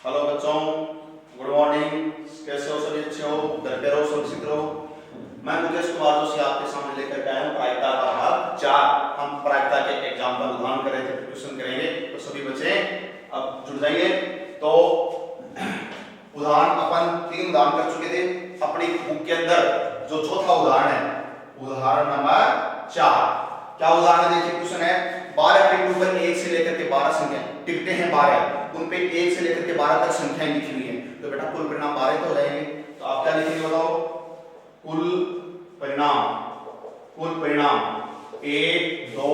Hello बच्चों, good morning. कैसे हो? सभी अच्छे हो? घर पे रहो, सुरक्षित रहो। मैं मुकेश कुमार जोशी आपके सामने लेकर के आया हूँ प्रायिकता का भाग 4। हम प्रायिकता के एग्जाम का उदाहरण कर रहे थे, क्वेश्चन करेंगे, तो सभी बच्चे अब जुड़ जाइए। तो उदाहरण अपन 3 उदाहरण कर चुके थे अपनी बुक के अंदर। जो चौथा उदाहरण है, उदाहरण नंबर 4। क्या उदाहरण देखिए, क्वेश्चन है 12 टिकटों पर 1 से लेकर के 12 संख्या टिकटें हैं 12, उन पे 1 से लेकर के 12 तक संख्याएं लिखी हुई हैं। तो बेटा कुल परिणाम 12 तो हो जाएंगे। तो आप क्या लिखेंगे बताओ? कुल परिणाम 1 2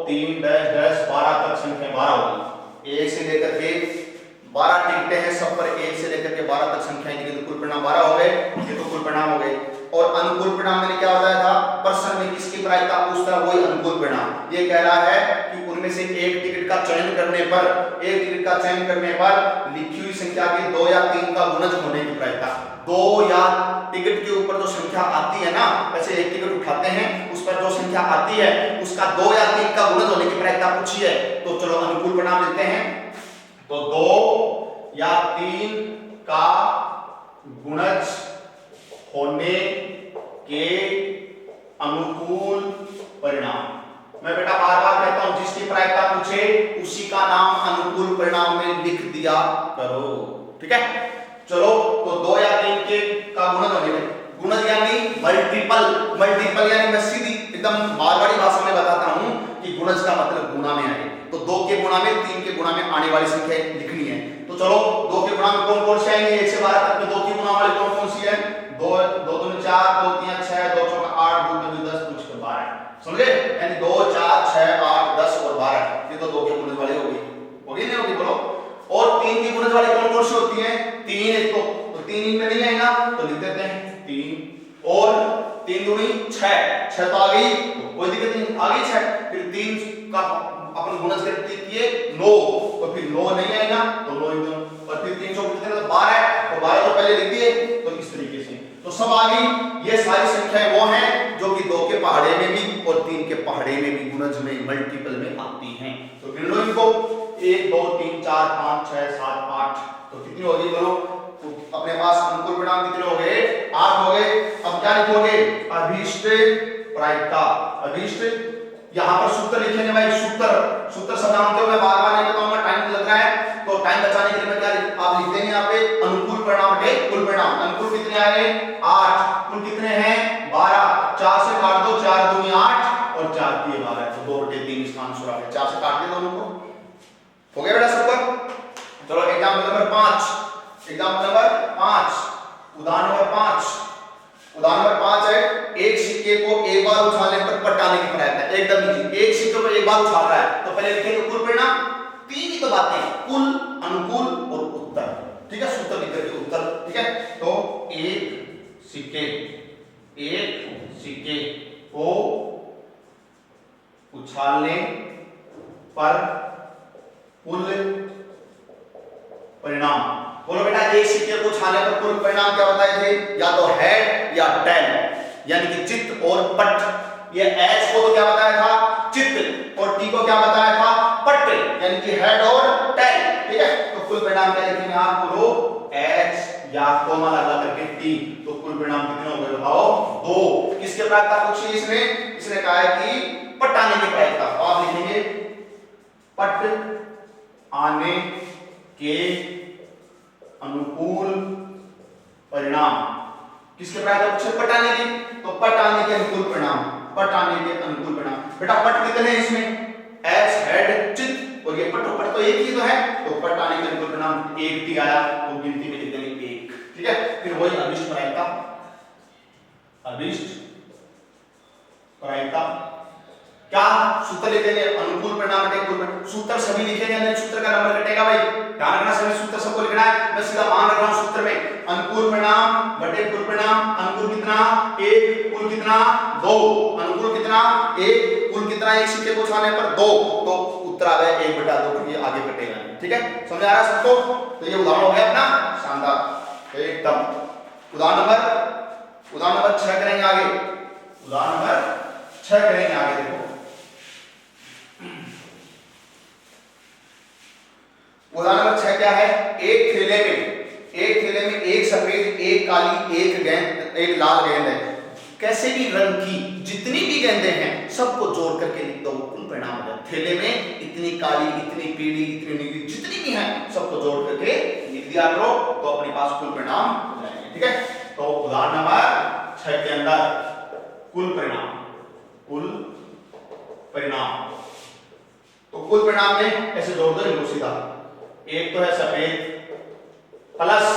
3 12 तक संख्या 12 होगी। 1 से लेकर के 12 टिकटें हैं, सब पर 1 से लेकर के 12 तक संख्याएं लिखी, तो कुल परिणाम 12 हो गए। ये तो कुल परिणाम हो गए। और अनुकूल परिणाम मैंने क्या बताया था? प्रश्न में किसकी प्रायिकता पूछता है, वही अनुकूल परिणाम। ये कह रहा है कि उनमें से एक टिकट का चयन करने पर लिखी हुई संख्या के 2 या 3 का गुणज होने की प्रायिकता। 2 या टिकट के ऊपर जो संख्या आती है ना, वैसे एक टिकट उठाते हैं, उस पर जो संख्या आती है उसका 2 या 3 का गुणज होने की प्रायिकता पूछी है। तो चलो अनुकूल परिणाम लिखते हैं। तो 2 या 3 का गुणज होने के अनुकूल परिणाम। मैं बेटा बार बार कहता हूं, जिसकी प्रायिकता पूछे उसी का नाम अनुकूल परिणाम में लिख दिया करो, ठीक है? चलो, तो 2 या 3 के का गुणज होने में, गुणज यानी मल्टीपल यानी मैं सीधी एकदम मारवाड़ी भाषा में बताता हूं कि गुणज का मतलब गुणा में आए। तो 2 के गुणा में, 3 के गुणा में आने वाली संख्या लिखनी है। तो चलो, 2 के गुणा में कौन कौन से आएंगे? 1 से 12 तक में 2 के गुणा वाले कौन कौन सी है? 2 2 2 4 2 3 6 2 4 8 2 2 10 2 6 12। समझे? यानी 2 4 6 8 10 और 12, ये तो 2 के गुणज वाली होगी। नहीं होगी? बोलो। और 3 की गुणज वाली कौन कौन सी होती है? 3 एक तो 3 इनमें नहीं आएगा, तो लिख देते हैं 3। और 3 दूनी 6 तो आ गई, तो कोई दिक्कत नहीं, आ गई 6। फिर 3 का अपन गुणज करके किए 9, तो फिर 9 नहीं आएगा, तो 9 एकदम। और फिर 300 कितने? तो 12, तो 12 तो पहले लिख दिए। तो इस तरीके से तो सब आ गई। ये सारी संख्याएं वो हैं जो कि 2 के पहाड़े में भी और 3 के पहाड़े में भी गुणज में, मल्टीपल में आती हैं। तो गिन लो इनको, 1 2 3 4 5 6 7 8। तो कितनी होगी बोलो? तो अपने पास अनुकूल परिणाम कितने हो गए? 8 हो गए। अब क्या लिखोगे? अभीष्ट प्रायिकता। अभीष्ट, यहां पर सूत्र लिखेंगे भाई। सूत्र समझाते हुए बार बार नहीं बताऊंगा, टाइम लग रहा है। तो टाइम बचाने के लिए मैं क्या आप लिख देंगे यहाँ पे? अनुकूल परिणाम बटे कुल परिणाम। अनुकूल कितने आ गए? 8। कुल कितने हैं? 12। 4 से काट दो, 4 दूनी 8 और 4 3 12, तो 2/3 इसका आंसर आ गया। 4 से काट दे दोनों को। हो गया बेटा सबका? चलो एग्जाम्पल नंबर 5। एग्जाम्पल नंबर 5, उदाहरण नंबर 5। उदाहरण नंबर 5 है, एक सिक्के को एक बार उछालने पर पलटाने की प्रायिकता। एकदम इजी। एक सिक्के को एक बार उछाल रहा है, तो पहले लिखेंगे कुल परिणाम। 3 ही तो बातें हैं, कुल, अनुकूल और उत्तर, ठीक है? सूत्र लिख करके उत्तर, ठीक है? तो एक सिक्के को उछालने पर कुल परिणाम। बोलो बेटा, एक सिक्के को उछालने पर कुल परिणाम क्या बताए थे? या तो हेड या टेल, यानी कि चित्त और पट। ये एच को तो क्या बताया था? चित्त, और टी को क्या बताया था? पट, यानी कि हेड और टेल, ठीक है? तो कुल परिणाम क्या लिखेंगे आप? बोलो एच या कोमा लगा करके टी। तो कुल परिणाम कितने हो गए बताओ? 2। किसके प्रायिकता पूछी इसने कहा है कि पट आने की प्रायिकता। तो आप लिखेंगे पट आने के अनुकूल परिणाम। किसके प्रायिकता पूछे? पट आने की, तो पट आने के अनुकूल परिणाम। पट आने के अनुकूल परिणाम। बेटा पट कितने हैं इसमें? एच, हेड, चित्त, और ये पट तो एक ही तो है। तो पट आने के अनुकूल परिणाम 1 टी आया, तो गिनती में लिख देंगे 1, ठीक है? फिर वही अभीष्ट प्रायिकता। अभीष्ट प्रायिकता क्या सूत्र लिखेंगे? अनुकूल परिणाम बटे कुल परिणाम। सूत्र सभी लिखेंगे, नहीं सूत्र का नंबर कटेगा भाई। ध्यान रखना, सभी सूत्र सबको लिखना है। मैं सीधा मान रख रहा हूं सूत्र में, अनुकूल परिणाम बटे कुल परिणाम। अनुकूल कितना? 1, कुल कितना? 2। अनुकूल कितना? 1, कुल कितना? एक सिक्के को उछालने पर 2, तो उत्तर आ गया 1/2, क्योंकि आगे कटेगा, ठीक है? समझ आ रहा है सबको? तो ये उदाहरण हो गया अपना शानदार एकदम। उदाहरण नंबर 6 करेंगे आगे। उदाहरण नंबर 6 करेंगे आगे। देखो उदाहरण नंबर 6 क्या है? एक थैले में काली, एक गेंद, एक लाल गेंद है, कैसे भी रंग की जितनी भी गेंदें हैं सबको जोड़ करके लिख दो, कुल परिणाम हो जाए। थैले में इतनी काली, इतनी पीली, इतनी नीली जितनी भी हैं सबको जोड़ करके लिख दिया करो, तो अपने पास कुल परिणाम हो जाएंगे। ठीक है, तो उदाहरण नंबर 6 के अंदर कुल परिणाम, कुल परिणाम, तो कुल परिणाम में ऐसे जोड़ दो इनको सीधा। एक तो है सफेद प्लस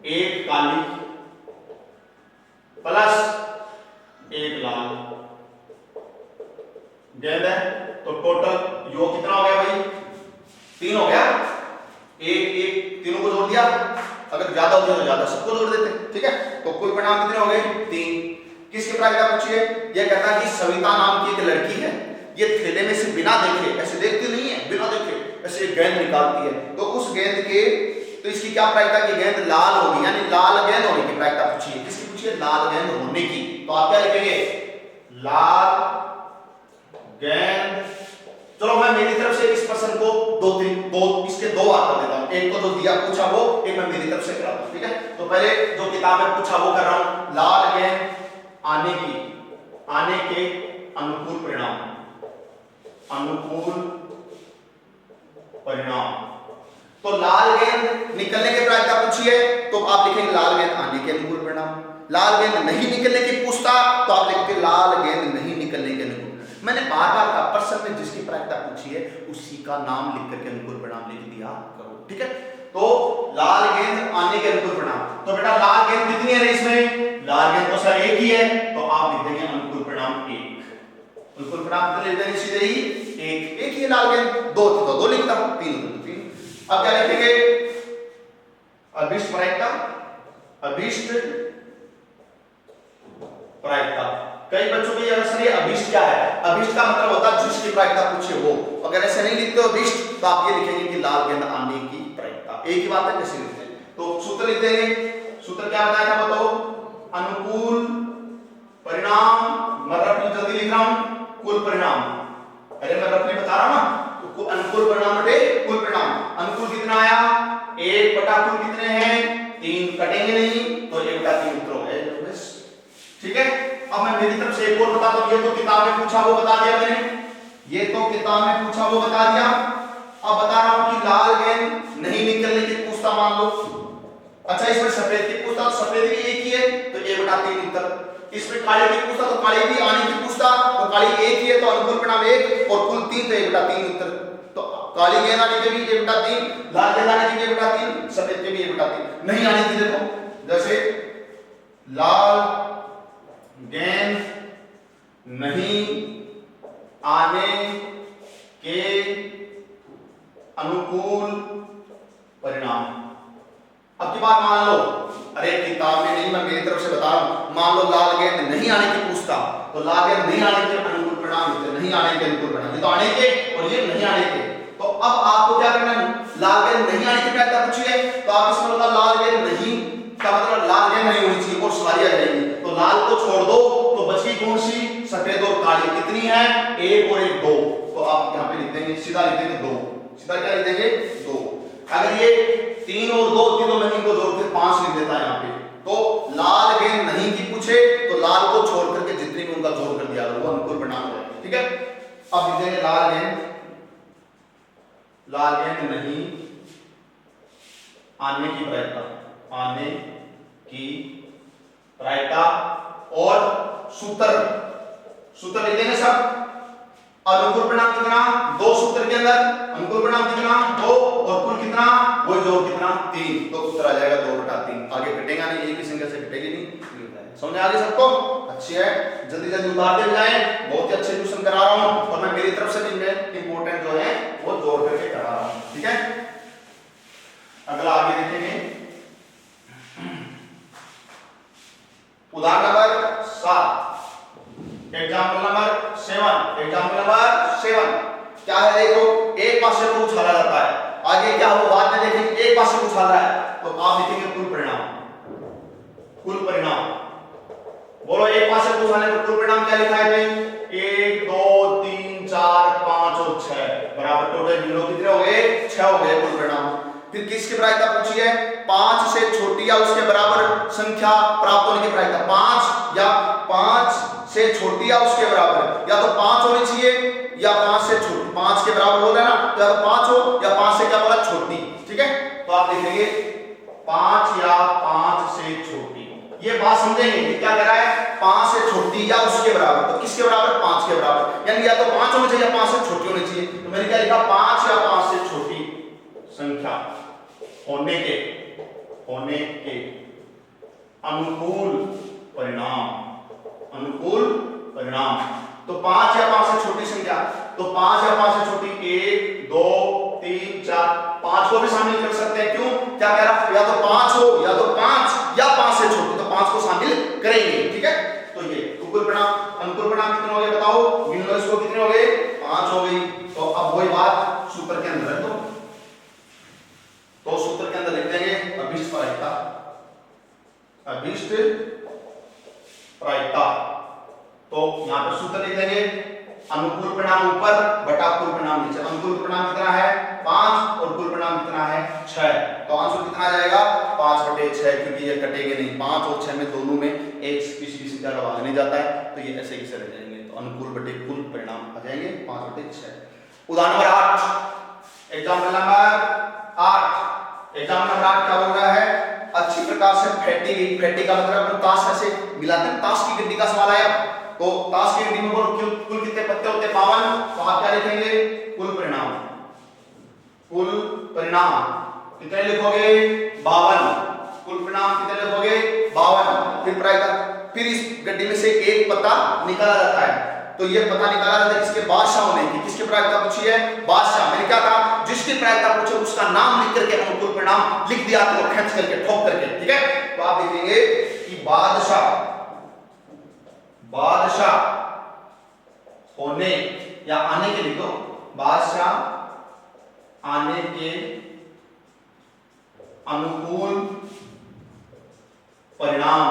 एक काली प्लस एक लाल गेंद है, तो टोटल योग कितना हो गया भाई? 3 हो गया। एक एक तीनों को जोड़ दिया, अगर ज्यादा होते तो ज्यादा सबको जोड़ देते। ठीक है, तो कुल परिणाम कितने हो गए? 3। किसकी प्रायिकता पूछी है? यह कहता है कि सविता नाम की एक लड़की है, ये थैले में से बिना देखे, ऐसे देखती नहीं है, बिना देखे ऐसे एक गेंद निकालती है, तो उस गेंद के, तो इसकी क्या प्रायिकता की गेंद लाल होगी, यानी लाल गेंद होने की प्रायिकता पूछी है। किसकी पूछी है? लाल गेंद होने की। तो आप क्या लिखेंगे? लाल गेंद। चलो मैं मेरी तरफ से इस प्रश्न को इसके दो बार कर देता हूं, एक तो जो दिया पूछा वो, एक मैं मेरी तरफ से कराता हूं। ठीक है, तो पहले जो किताब में पूछा वो कर रहा हूं। लाल गेंद आने के अनुकूल परिणाम, अनुकूल परिणाम। तो लाल गेंद निकलने की प्रायिकता पूछी है, तो आप लिखेंगे लाल गेंद आने के अनुकूल परिणाम। लाल गेंद नहीं निकलने की पूछता, तो आप लिखते लाल गेंद नहीं निकलने के अनुकूल। मैंने बार-बार कहा प्रश्न में जिसकी प्रायिकता पूछी है उसी का नाम लिख करके अनुकूल परिणाम लिख दिया करो। ठीक है, तो लाल गेंद आने के अनुकूल परिणाम, तो बेटा लाल गेंद कितनी है इसमें? लाल गेंद तो सर एक ही है, तो आप लिख देंगे अनुकूल परिणाम 1। अनुकूल परिणाम कितने लिख देंगे? सीधे ही एक ही है लाल गेंद। 2 तो 2 लिखता हूं, 3 तो 3। अब क्या लिखेंगे? अभिष्ट प्रायिकता, अभिष्ट प्रायिकता। कई बच्चों को यह प्रश्न है अभिष्ट क्या है? अभिष्ट का मतलब होता है जिसकी प्रायिकता पूछे वो। अगर ऐसे नहीं लिखते हो अभिष्ट, तो आप ये लिखेंगे कि लाल गेंद आने की प्रायिकता। एक ही बात है, कैसे लिखते हैं? तो सूत्र लिख देंगे। सूत्र क्या बताया था बताओ? अनुकूल परिणाम, मैं रफली जल्दी लिख रहा हूं, कुल परिणाम। अरे मैं रफली बता रहा हूं ना, तो अनुकूल परिणाम बटे कुल परिणाम। अनुकूल कितना आया? 1 बटा कुल कितने हैं? 3, कटेंगे नहीं, तो 1 बटा 3 उत्तर हो गया। ठीक है, अब मैं मेरी तरफ से एक और बता दूं। ये तो किताब में पूछा वो बता दिया मैंने, ये तो किताब में पूछा वो बता दिया। अब बता रहा हूं कि लाल गेंद नहीं निकलने की पूछता मान लो। अच्छा, इसमें सफेद की पूछता, सफेद भी एक ही है, तो 1 बटा 3 उत्तर। इसमें काले की पूछता, तो काले भी आने की पूछता, तो काली एक ही है, तो अनुकूल परिणाम 1 और कुल 3, तो 1 बटा 3 उत्तर। तो काली गेंद आने के भी 1 बटा 3, लाल गेंद आने के भी 1 बटा 3, सफेद के भी 1 बटा 3। नहीं आने की देखो, जैसे लाल गेंद नहीं आने के अनुकूल परिणाम। अब की बात मान लो, अरे किताब में नहीं, मैं मेरी तरफ से बता रहा हूं। मान लो लाल गेंद नहीं आने की पूछता, तो लाल गेंद नहीं आने के अनुकूल परिणाम लिखते, नहीं आने के अनुकूल परिणाम। ये तो आने के और ये नहीं आने के। तो अब आपको क्या करना है? लाल गेंद नहीं आने की प्रायिकता पूछी है, तो आप इसमें मतलब लाल गेंद नहीं का मतलब लाल गेंद नहीं होनी चाहिए और सारी आ जाएगी, तो लाल को छोड़ दो, तो बची कौन सी? सफेद और काली। कितनी है? 1 और 1 2, तो आप यहां पे लिख देंगे, सीधा लिख देंगे 2। सीधा क्या लिख देंगे? 2। अगर ये 3 और 2 थी, तो मैं इनको जोड़ के 5 लिख देता यहां पे। तो लाल गेंद नहीं की पूछे, तो लाल को छोड़ करके जितनी भी उनका जोड़ कर दिया, वो अनुकूल परिणाम हो जाएगा। ठीक है, अब लिख देंगे लाल गेंद नहीं आने की प्रायिकता, आने की प्रायिकता। और सूत्र लिख देंगे सब। अनुकूल परिणाम कितना? 2 सूत्र के अंदर अनुकूल परिणाम कितना? 2 और कुल कितना? वही जोड़ कितना? 3, तो उत्तर आ जाएगा 2 बटा 3। आगे कटेगा नहीं, एक ही संख्या से कटेगी नहीं। समझ आ गई सबको? अच्छी है, जल्दी जल्दी उतार दे जाए। बहुत ही अच्छे ट्यूशन करा रहा हूं, और मैं मेरी तरफ से भी इंपॉर्टेंट जो है वो जोड़ करके करा रहा हूं। ठीक है, अगला आगे देखेंगे। उदाहरण number 7, example number 7। Example number 7 क्या है? देखो, एक पासे को उछाला जाता है, आगे क्या हो बाद में देखेंगे। एक पासे को उछाल रहा है, तो आप लिखेंगे कुल परिणाम। कुल परिणाम बोलो, एक पासे को उछालने पर कुल परिणाम क्या लिखा है? 1 2 3 4 5 और 6 बराबर टोटल कितने हो गए? 6 हो गए कुल परिणाम। फिर किसकी प्रायिकता पूछी है? 5 से छोटी या उसके बराबर संख्या प्राप्त होने की प्रायिकता। 5 या 5 से छोटी या उसके बराबर, या तो 5 होनी चाहिए या 5 से छोटी। 5 के बराबर हो रहा है ना, तो या तो 5 हो या 5 से क्या बोला? छोटी। ठीक है, तो आप देखेंगे 5 या 5 से छोटी, ये बात समझेंगे क्या कह रहा है? 5 से छोटी या उसके बराबर, तो किसके बराबर? 5 के बराबर, यानी या तो 5 होनी चाहिए या 5 से छोटी होनी चाहिए। तो मैंने क्या लिखा? 5 या 5 से छोटी संख्या होने के अनुकूल परिणाम। तो 5 या 5 से छोटी संख्या, तो 5 या 5 से छोटी 1 2 3 4 5 को भी शामिल कर सकते हैं। क्यों? क्या कह रहा है? या तो 5 हो या तो 5 या 5 से छोटी, तो 5 को शामिल करेंगे। ठीक है, तो ये अनुकूल परिणाम कितने हो गए बताओ? गिन लो इसको, कितने हो गए? 5 हो गई। तो अब वही बात सूत्र के अंदर है, तो सूत्र के अंदर लिख देंगे अभिष्ट प्रायिकता। तो यहां पर सूत्र लिख देंगे अनुकूल परिणाम ऊपर बटा कुल परिणाम नीचे। अनुकूल परिणाम कितना है? 5 और कुल परिणाम कितना है? 6। तो आंसर कितना आ जाएगा? 5/6, क्योंकि ये कटेंगे नहीं। 5 और 6 में दोनों में एक किसी संख्या का भाग नहीं जाता है, तो ये ऐसे कैसे रह जाएंगे? तो अनुकूल बटे कुल परिणाम आ जाएंगे 5/6। उदाहरण number 8, example number 8। Example number 8 क्या बोल रहा है? अच्छी प्रकार से फैटी का मतलब ताश ऐसे मिलाते हैं, ताश की गड्डी का सवाल आया। तो ताश की गड्डी में बोलो कुल कितने पत्ते होते हैं? 52। तो आप क्या लिखेंगे? कुल परिणाम कितने लिखोगे? 52। कुल परिणाम कितने लिखोगे? 52। फिर प्रायिकता, फिर इस गड्डी में से एक पत्ता निकाला जाता है, तो ये पता निकाला जाता है किसके? बादशाह होने की। किसकी प्रायिकता पूछी है? बादशाह। मैंने क्या कहा? जिसकी प्रायिकता पूछे उसका नाम लिख करके अनुकूल परिणाम लिख दिया, तो खींच करके ठोक करके। ठीक है, तो आप देखेंगे कि बादशाह होने या आने के लिखो, बादशाह आने के अनुकूल परिणाम।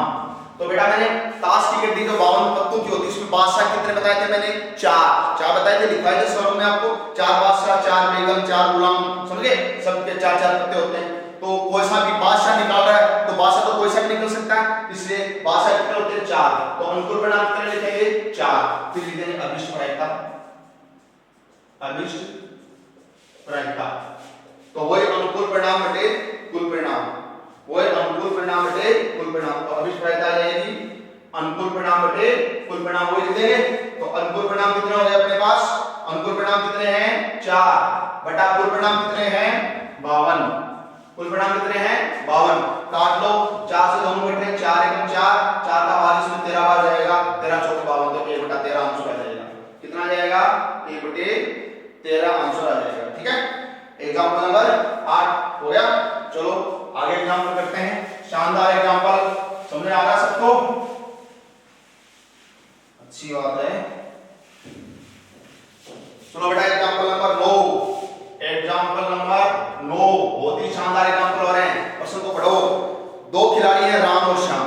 तो बेटा मैंने ताश की गड्डी जो 52 पत्तों की होती है, उसमें बादशाह कितने बताए थे? मैंने 4 बताए थे, लिखवाए थे स्वरों में आपको। 4 बादशाह, 4 बेगम, 4 गुलाम, समझ गए? सबके 4 पत्ते होते हैं। तो कोई सा भी बादशाह निकाल रहा है, तो बादशाह तो कोई सा भी निकल सकता है, इसलिए बादशाह कितने होते हैं? 4। तो अनुकूल परिणाम कितने लिखेंगे? 4। फिर लिख देंगे अभिष्ट प्रायिकता। तो वही अनुकूल परिणाम बटे कुल परिणाम, वही अनुकूल परिणाम बटे कुल परिणाम। तो अभिष्ट प्रायिकता आ जाएगी अनुकूल परिणाम बटे कुल परिणाम, वही लिख देंगे। तो अनुकूल परिणाम कितने हो गए अपने पास? अनुकूल परिणाम कितने हैं? 4 बटा कुल परिणाम कितने हैं? 52। कुल परिणाम कितने हैं? 52। काट लो, 4 से दोनों घटे, 4 एकम 4, 4 का भाग इसमें 13 बार जाएगा, 13 चौके 52, तो 1/13 आंसर आ जाएगा। कितना आ जाएगा? 1/13 आंसर आ जाएगा। ठीक है, एग्जांपल नंबर 8 हो गया। चलो आगे एग्जांपल करते हैं। शानदार एग्जांपल, समझ आ रहा सबको? अच्छी बात है। चलो बेटा एग्जांपल नंबर 9, बहुत ही शानदार एग्जांपल हो रहे हैं, प्रश्न को पढ़ो। 2 खिलाड़ी हैं, राम और श्याम।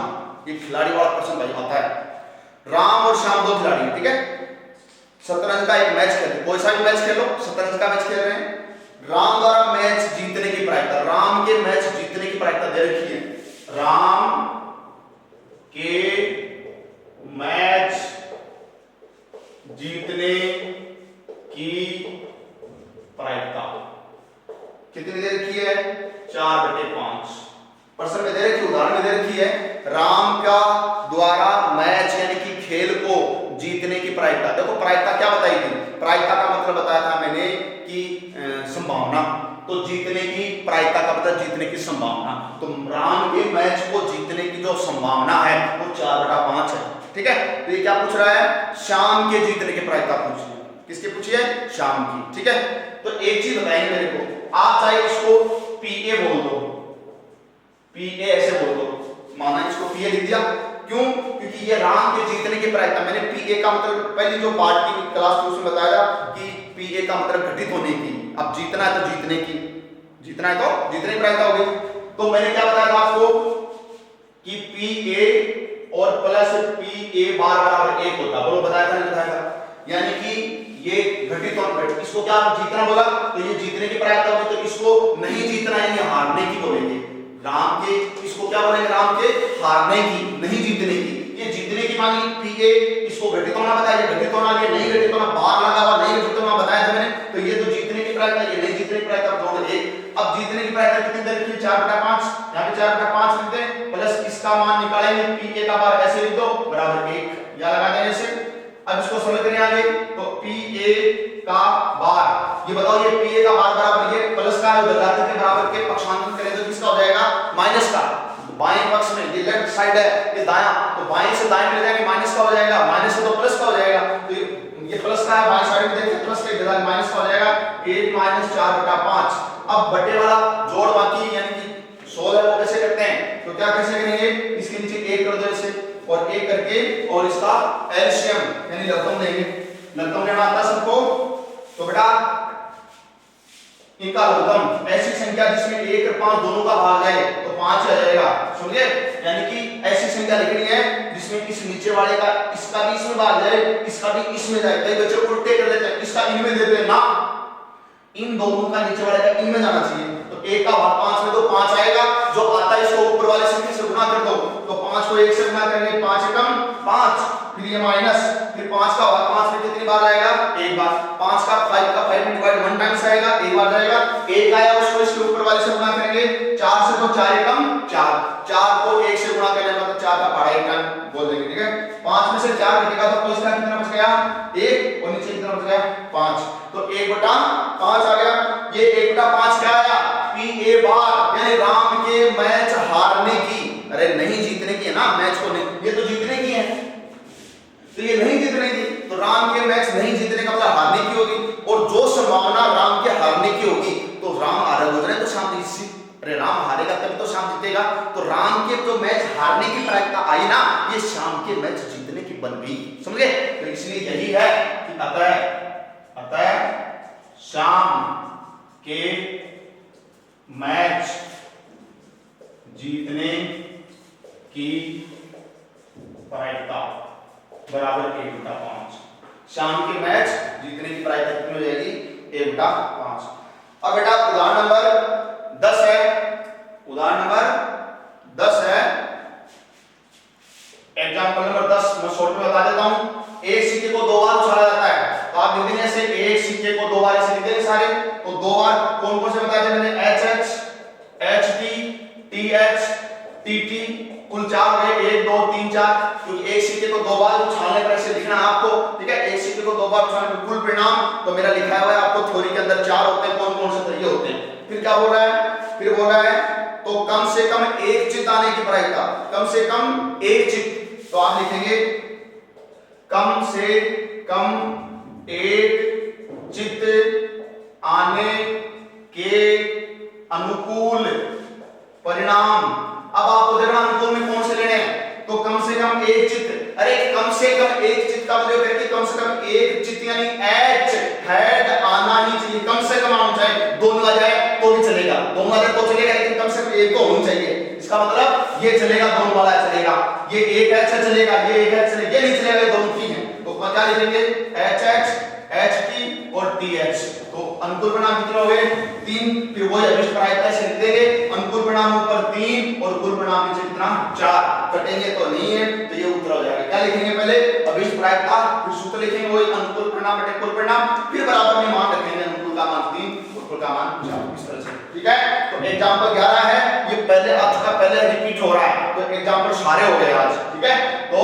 ये खिलाड़ी वाला प्रश्न भाई आता है। राम और श्याम 2 खिलाड़ी हैं, ठीक है? शतरंज का एक मैच खेल, कोई सा भी मैच खेलो, शतरंज का मैच खेल रहे हैं। राम द्वारा मैच जीतने की प्रायिकता, राम के मैच जीतने की प्रायिकता दे रखी है। राम के मैच जीतने की प्रायिकता कितनी दे रखी है? 4/5। प्रश्न में दे रखी, उदाहरण में दे रखी है राम का द्वारा मैच यानी कि खेल को जीतने की प्रायिकता। देखो प्रायिकता क्या बताई थी? प्रायिकता का मतलब बताया था मैंने कि संभावना। तो जीतने की प्रायिकता का मतलब जीतने की संभावना। तो राम के मैच को जीतने की जो संभावना है वो 4/5 है। ठीक है, तो ये क्या पूछ रहा है? श्याम के जीतने की प्रायिकता पूछ रही है। किसकी पूछी है? श्याम की। ठीक है, तो एक चीज बताएंगे मेरे को, आप चाहे इसको पीए बोल दो, पीए ऐसे बोल दो, माना इसको पीए लिख दिया। क्यों? क्योंकि ये राम के जीतने की प्रायिकता, मैंने पीए का मतलब पहली जो पार्ट की क्लास थी उसमें बताया कि पीए का मतलब घटित होने की। अब जीतना है तो जीतने की, जीतना है तो जीतने की प्रायिकता होगी। तो मैंने क्या बताया था आपको कि पीए और प्लस पीए बार बराबर 1 होता। बोलो बताया था नहीं बताया था? यानी कि ये घटित होना, इसको क्या जीतना बोला, तो ये जीतने की प्रायिकता होगी, तो इसको नहीं जीतना यानी हारने की बोलेंगे। राम के इसको क्या बोलेंगे, राम के हारने की, नहीं जीतने की। ये जीतने की मानी पीए, इसको घटित होना बताया, ये घटित होना, ये नहीं घटित होना, बाहर लगा हुआ नहीं घटित होना बताया था मैंने। तो ये तो जीतने की प्रायिकता, ये नहीं जीतने की प्रायिकता, दोनों एक। अब जीतने की प्रायिकता कितनी दे रखी है, 4/5, यहाँ पे 4/5 लिखते हैं, प्लस इसका मान निकालेंगे पीए का बार ऐसे लिख दो बराबर 1, या लगा देंगे ऐसे। अब इसको समझ करें आगे, तो पीए का बार, ये बताओ ये पीए का बार बराबर ये प्लस का है, घातांक के बराबर के पक्षांतर करें तो किसका हो जाएगा, माइनस का। बाएं पक्ष में ये लेफ्ट साइड है, ये दायां, तो बाएं से दाएं मिल जाएंगे, माइनस का हो जाएगा, माइनस से तो प्लस का हो जाएगा, तो ये प्लस का है, बाएं साइड में देखिए प्लस के बजाय माइनस का हो जाएगा, 1 - 4/5। अब बटे वाला जोड़ बाकी यानी कि 16 है, वो कैसे करते हैं, तो क्या कैसे करेंगे, इसके नीचे 1 कर दो ऐसे, और 1 करके और इसका एलसीएम यानी लघुत्तम लेंगे। लघुत्तम लेना आता है सबको, तो बेटा इनका लघुत्तम ऐसी संख्या जिसमें 1 और 5 दोनों का भाग जाए तो 5 आ जाएगा, समझे। यानी कि ऐसी संख्या लिखनी है जिसमें इस नीचे वाले का इसका भी इसमें भाग जाए, इसका भी इसमें जाए। कई बच्चे उल्टे कर देते हैं, इसका इनमें देते हैं ना, इन दोनों का नीचे वाले का इनमें जाना चाहिए। तो 1 का भाग 5 में तो 5 आएगा, जो आता है इसको ऊपर वाले संख्या से गुणा कर दो, तो 5 को 1 से गुणा करेंगे, 5 एकम 5, फिर ये माइनस, फिर 5 का भाग 5 में कितनी बार आएगा, एक बार। 5 का 5 में डिवाइड 1 टाइम्स आएगा, एक बार जाएगा। 1 आया उसको इसके ऊपर वाले से गुणा करेंगे, 4 से तो 4 एकम 4, 4 को 1 से गुणा करने मतलब 4 का पढ़ाई टाइम बोल देंगे, ठीक है। 5 में से 4 घटेगा तो इसका कितना बच गया, 1, और नीचे कितना बच गया, 5, तो 1/5 आ गया। ये 1/5 क्या आया, पीए बार, यानी राम के मैच हारने की, अरे नहीं जीतने की है ना, मैच को नहीं, ये तो जीतने की है, तो ये नहीं जीतने की, तो राम के मैच नहीं जीतने का मतलब हारने की होगी, और जो संभावना राम के हारने की होगी, तो राम हारे हो जाए तो शाम जीत, अरे राम हारेगा तभी तो शाम जीतेगा, तो राम के तो मैच हारने की प्रायिकता आई ना, ये शाम के मैच जीतने की बन गई, समझ गए। तो इसलिए यही है कि अतः शाम के मैच जीतने की प्रायिकता बराबर 1/5। शाम के मैच जीतने की प्रायिकता कितनी हो जाएगी, 1/5। अब बेटा उदाहरण नंबर 10 है, उदाहरण नंबर 10 है, एग्जाम्पल नंबर 10 मैं शॉर्ट में बता देता हूं। एक सिक्के को 2 बार उछाला जाता है, तो आप लिख देंगे ऐसे, एक सिक्के को 2 बार ऐसे लिख देंगे सारे, तो 2 बार कौन कौन से बताए थे मैंने, HH, HT, TH, TT, कुल 4 हो गए, 1 2 3 4, क्योंकि एक सिक्के को 2 बार उछालने पर ऐसे लिखना है आपको, ठीक है। एक सिक्के को 2 बार उछालने पर कुल परिणाम तो मेरा लिखा हुआ है आपको, थ्योरी के अंदर 4 होते हैं, कौन कौन से तरीके होते हैं। फिर क्या बोल रहा है, फिर बोल रहा है तो कम से कम एक चित आने की प्रायिकता, कम से कम एक चित, तो आप लिखेंगे कम से कम एक चित आने के अनुकूल परिणाम। अब आपको देखना अनुकूल में कौन से लेने हैं, तो कम से कम एक चित, अरे कम से कम एक चित का मतलब है कि कम से कम एक चित यानी एच हेड आना ही चाहिए, कम से कम आना चाहिए, दोनों आ जाए तो भी चलेगा, दोनों आ जाए तो चलेगा, लेकिन कम से कम एक तो होना चाहिए। इसका मतलब ये चलेगा, दोनों वाला चलेगा, ये एक एच चलेगा, ये एक एच चलेगा, ये नहीं चलेगा, ये दोनों ठीक है। तो क्या लिखेंगे, HH, HT और TH। तो अनुकूल परिणाम कितने हो गए, 3, फिर वही अभिष्ट प्रायिकता से लिख देंगे, अनुकूल परिणाम ऊपर 3 और कुल परिणाम नीचे कितना 4, कटेंगे तो नहीं है, तो ये उत्तर हो जाएगा। क्या लिखेंगे, पहले अभिष्ट प्रायिकता, फिर सूत्र लिखेंगे वही अनुकूल परिणाम बटे कुल परिणाम, फिर बराबर में मान रखेंगे, अनुकूल का मान 3 और कुल का मान 4, इस तरह से, ठीक है। तो एग्जांपल 11 है, ये पहले आ चुका, पहले रिपीट हो रहा है, तो एग्जांपल सारे हो गए आज, ठीक है। तो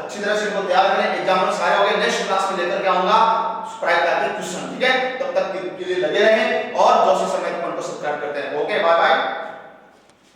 अच्छी तरह से इनको तैयार करें, एग्जांपल सारे हो गए, नेक्स्ट क्लास में लेकर के आऊंगा प्रायिकता के क्वेश्चन, ठीक है।